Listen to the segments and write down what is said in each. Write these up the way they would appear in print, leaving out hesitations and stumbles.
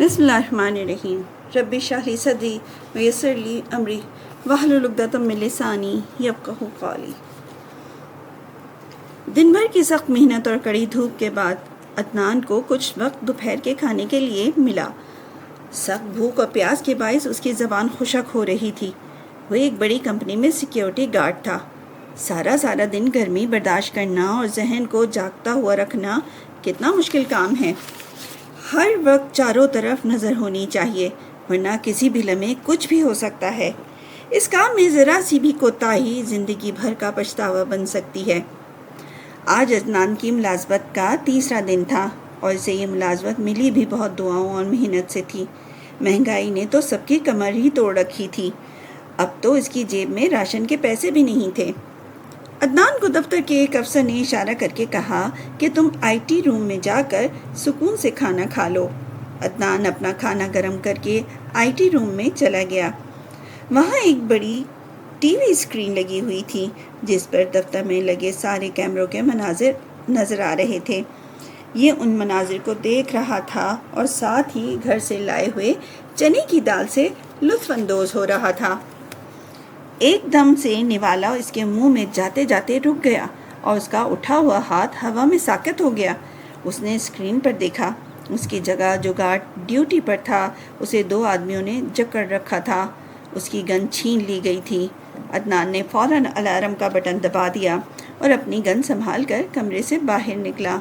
بسم اللہ الرحمن الرحیم رب اشرح لی صدری ویسر لی امری واحلل عقدۃ من لسانی یفقہوا قولی۔ دن بھر کی سخت محنت اور کڑی دھوپ کے بعد عدنان کو کچھ وقت دوپہر کے کھانے کے لیے ملا۔ سخت بھوک اور پیاس کے باعث اس کی زبان خشک ہو رہی تھی۔ وہ ایک بڑی کمپنی میں سیکیورٹی گارڈ تھا۔ سارا دن گرمی برداشت کرنا اور ذہن کو جاگتا ہوا رکھنا کتنا مشکل کام ہے۔ ہر وقت چاروں طرف نظر ہونی چاہیے، ورنہ کسی بھی لمحے کچھ بھی ہو سکتا ہے۔ اس کام میں ذرا سی بھی کوتاہی زندگی بھر کا پچھتاوا بن سکتی ہے۔ آج عدنان کی ملازمت کا تیسرا دن تھا اور اسے یہ ملازمت ملی بھی بہت دعاؤں اور محنت سے تھی۔ مہنگائی نے تو سب کی کمر ہی توڑ رکھی تھی۔ اب تو اس کی جیب میں راشن کے پیسے بھی نہیں تھے۔ عدنان کو دفتر کے ایک افسر نے اشارہ کر کے کہا کہ تم IT روم میں جا کر سکون سے کھانا کھا لو۔ عدنان اپنا کھانا گرم کر کے IT روم میں چلا گیا۔ وہاں ایک بڑی TV اسکرین لگی ہوئی تھی جس پر دفتر میں لگے سارے کیمروں کے مناظر نظر آ رہے تھے۔ یہ ان مناظر کو دیکھ رہا تھا اور ساتھ ہی گھر سے لائے ہوئے چنے کی دال سے لطف اندوز ہو رہا تھا۔ ایک دم سے نوالا اس کے منہ میں جاتے جاتے رک گیا اور اس کا اٹھا ہوا ہاتھ ہوا میں ساکت ہو گیا۔ اس نے اسکرین پر دیکھا، اس کی جگہ جو گارڈ ڈیوٹی پر تھا اسے 2 آدمیوں نے جکڑ رکھا تھا۔ اس کی گن چھین لی گئی تھی۔ عدنان نے فوراً الارم کا بٹن دبا دیا اور اپنی گن سنبھال کر کمرے سے باہر نکلا۔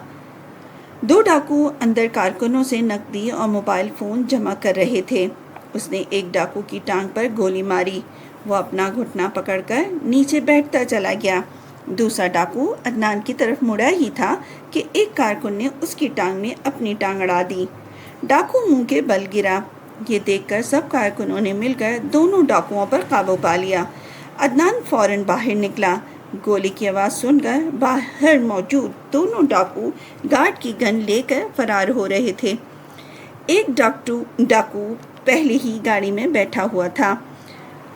2 ڈاکو اندر کارکنوں سے نقدی اور موبائل فون جمع کر رہے تھے۔ اس نے ایک ڈاکو کی ٹانگ پر گولی ماری۔ وہ اپنا گھٹنا پکڑ کر نیچے بیٹھتا چلا گیا۔ دوسرا ڈاکو عدنان کی طرف مڑا ہی تھا کہ ایک کارکن نے اس کی ٹانگ میں اپنی ٹانگ اڑا دی۔ ڈاکو منہ کے بل گرا۔ یہ دیکھ کر سب کارکنوں نے مل کر دونوں ڈاکوؤں پر قابو پا لیا۔ عدنان فوراً باہر نکلا۔ گولی کی آواز سن کر باہر موجود دونوں ڈاکو گارڈ کی گن لے کر فرار ہو رہے تھے۔ ایک ڈاکو پہلے ہی گاڑی میں بیٹھا ہوا تھا۔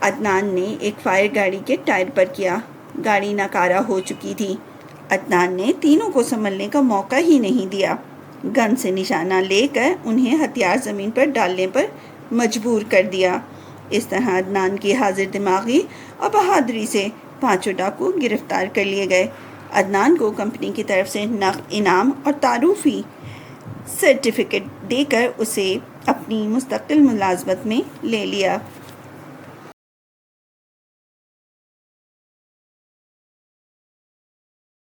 عدنان نے ایک فائر گاڑی کے ٹائر پر کیا۔ گاڑی ناکارہ ہو چکی تھی۔ عدنان نے تینوں کو سنبھلنے کا موقع ہی نہیں دیا۔ گن سے نشانہ لے کر انہیں ہتھیار زمین پر ڈالنے پر مجبور کر دیا۔ اس طرح عدنان کی حاضر دماغی اور بہادری سے 5 ڈاکو گرفتار کر لیے گئے۔ عدنان کو کمپنی کی طرف سے نقد انعام اور تعارفی سرٹیفکیٹ دے کر اسے اپنی مستقل ملازمت میں لے لیا۔